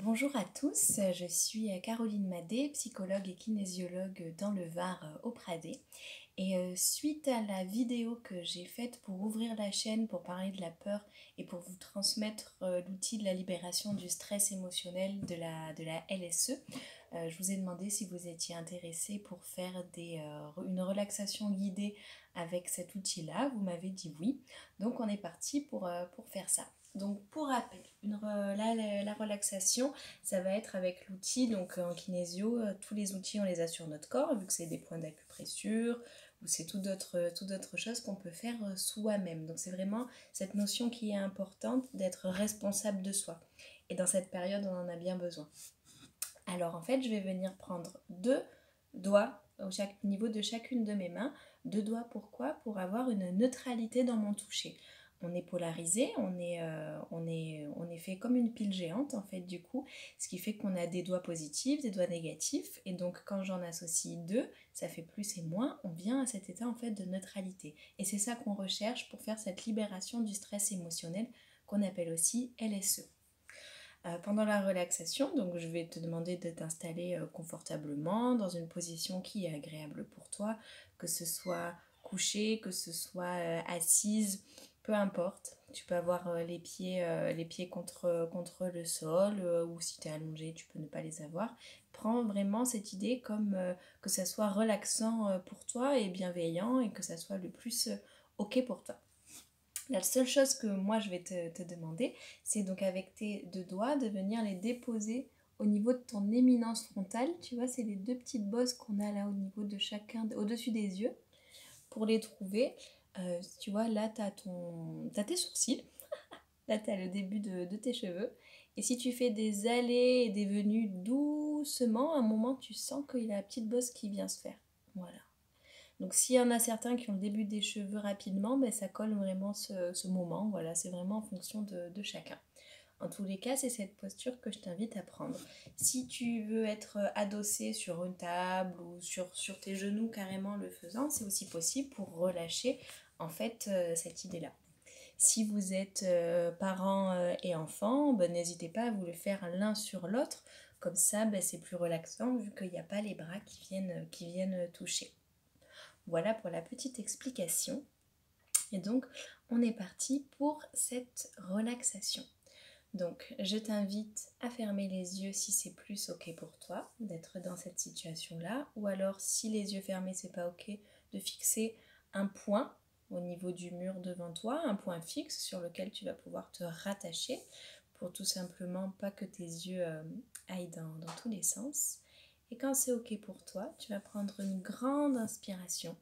Bonjour à tous, je suis Caroline Madé, psychologue et kinésiologue dans le Var au Pradé. Et suite à la vidéo que j'ai faite pour ouvrir la chaîne, pour parler de la peur et pour vous transmettre l'outil de la libération du stress émotionnel de la LSE, je vous ai demandé si vous étiez intéressé pour faire une relaxation guidée avec cet outil-là. Vous m'avez dit oui, donc on est parti pour faire ça. Donc pour rappel, la relaxation, ça va être avec l'outil, donc en kinésio, tous les outils on les a sur notre corps, vu que c'est des points d'acupressure, ou c'est tout d'autres choses qu'on peut faire soi-même. Donc c'est vraiment cette notion qui est importante d'être responsable de soi. Et dans cette période, on en a bien besoin. Alors en fait, je vais venir prendre 2 doigts au niveau de chacune de mes mains. 2 doigts, pourquoi? Pour avoir une neutralité dans mon toucher. On est polarisé, on est fait comme une pile géante en fait du coup, ce qui fait qu'on a des doigts positifs, des doigts négatifs, et donc quand j'en associe 2, ça fait plus et moins, on vient à cet état en fait de neutralité. Et c'est ça qu'on recherche pour faire cette libération du stress émotionnel qu'on appelle aussi LSE. Pendant la relaxation, donc je vais te demander de t'installer confortablement dans une position qui est agréable pour toi, que ce soit couché, que ce soit assise, peu importe. Tu peux avoir les pieds contre le sol ou si tu es allongé, tu peux ne pas les avoir. Prends vraiment cette idée comme que ça soit relaxant pour toi et bienveillant et que ça soit le plus OK pour toi. La seule chose que moi je vais te demander, c'est donc avec tes 2 doigts de venir les déposer au niveau de ton éminence frontale. Tu vois, c'est les 2 petites bosses qu'on a là au niveau de chacun, au-dessus des yeux. Pour les trouver, tu vois, là t'as tes sourcils, là t'as le début de tes cheveux. Et si tu fais des allées et des venues doucement, à un moment tu sens qu'il y a la petite bosse qui vient se faire. Voilà. Donc s'il y en a certains qui ont le début des cheveux rapidement, ben, ça colle vraiment ce moment. Voilà, c'est vraiment en fonction de chacun. En tous les cas, c'est cette posture que je t'invite à prendre. Si tu veux être adossé sur une table ou sur tes genoux carrément le faisant, c'est aussi possible pour relâcher en fait cette idée-là. Si vous êtes parents et enfants, ben, n'hésitez pas à vous le faire l'un sur l'autre. Comme ça, ben, c'est plus relaxant vu qu'il n'y a pas les bras qui viennent toucher. Voilà pour la petite explication. Et donc, on est parti pour cette relaxation. Donc, je t'invite à fermer les yeux si c'est plus ok pour toi d'être dans cette situation-là. Ou alors, si les yeux fermés, c'est pas ok, de fixer un point au niveau du mur devant toi, un point fixe sur lequel tu vas pouvoir te rattacher pour tout simplement pas que tes yeux aillent dans tous les sens. Et quand c'est ok pour toi, tu vas prendre une grande inspiration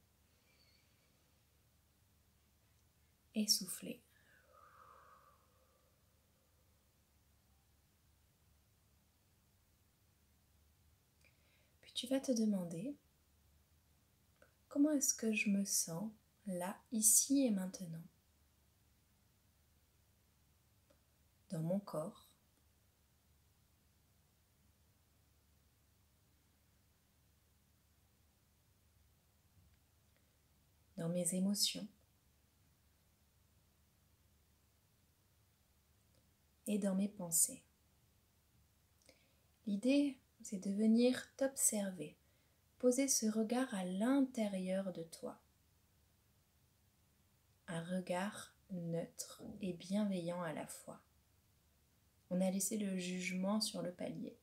et souffler. Puis tu vas te demander comment est-ce que je me sens là, ici et maintenant, dans mon corps, dans mes émotions et dans mes pensées. L'idée, c'est de venir t'observer, poser ce regard à l'intérieur de toi. Un regard neutre et bienveillant à la fois. On a laissé le jugement sur le palier.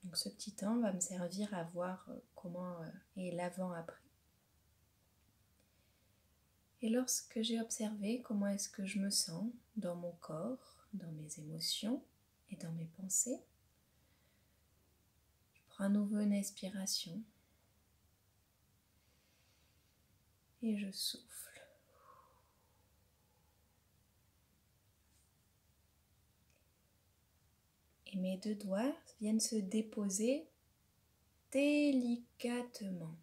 Donc ce petit temps va me servir à voir comment est l'avant-après. Et lorsque j'ai observé comment est-ce que je me sens dans mon corps, dans mes émotions et dans mes pensées, je prends à nouveau une inspiration et je souffle. Et mes 2 doigts viennent se déposer délicatement.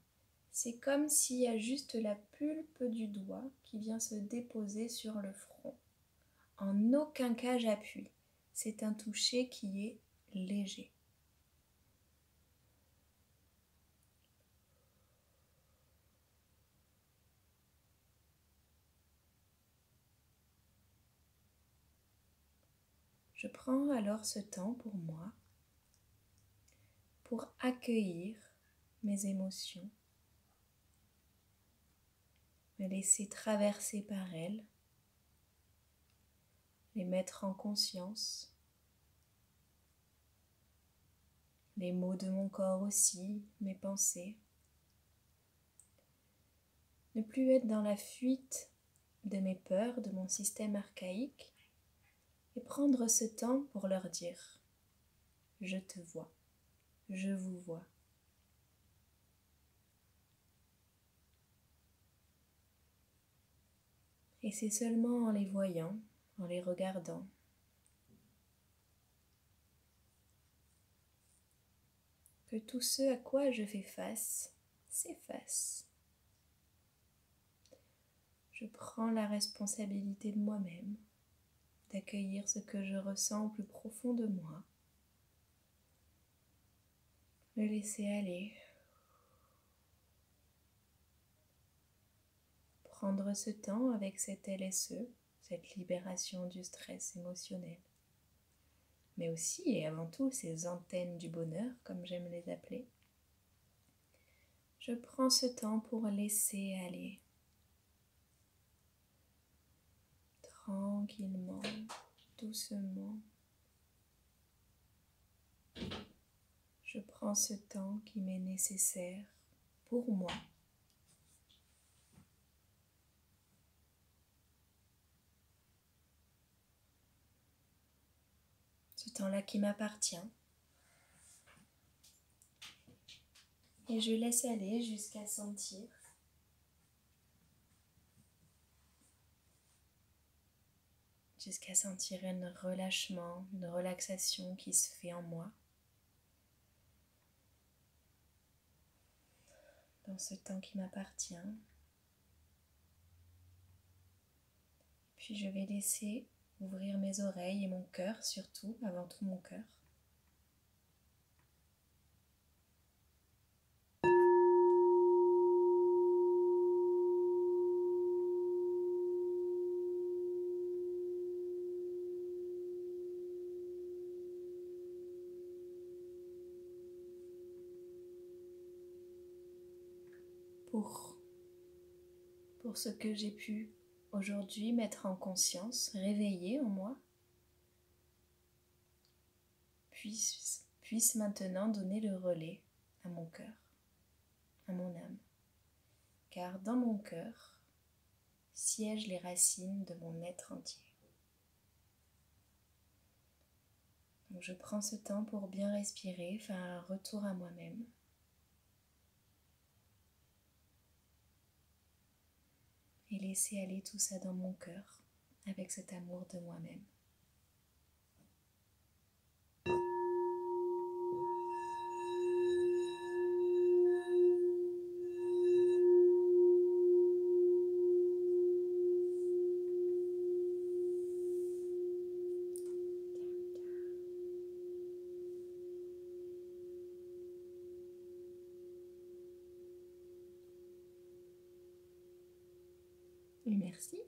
C'est comme s'il y a juste la pulpe du doigt qui vient se déposer sur le front. En aucun cas j'appuie. C'est un toucher qui est léger. Je prends alors ce temps pour moi, pour accueillir mes émotions, me laisser traverser par elles, les mettre en conscience, les mots de mon corps aussi, mes pensées. Ne plus être dans la fuite de mes peurs, de mon système archaïque, et prendre ce temps pour leur dire « Je te vois, je vous vois ». Et c'est seulement en les voyant, en les regardant, que tout ce à quoi je fais face s'efface. Je prends la responsabilité de moi-même, d'accueillir ce que je ressens au plus profond de moi, le laisser aller, prendre ce temps avec cette LSE, cette libération du stress émotionnel, mais aussi et avant tout ces antennes du bonheur, comme j'aime les appeler. Je prends ce temps pour laisser aller, tranquillement, doucement. Je prends ce temps qui m'est nécessaire pour moi. Ce temps-là qui m'appartient. Et je laisse aller jusqu'à sentir un relâchement, une relaxation qui se fait en moi. Dans ce temps qui m'appartient. Puis je vais laisser ouvrir mes oreilles et mon cœur surtout, avant tout mon cœur. Pour ce que j'ai pu aujourd'hui mettre en conscience, réveiller en moi, puisse maintenant donner le relais à mon cœur, à mon âme. Car dans mon cœur siègent les racines de mon être entier. Donc je prends ce temps pour bien respirer, faire un retour à moi-même. Et laisser aller tout ça dans mon cœur, avec cet amour de moi-même. Et merci.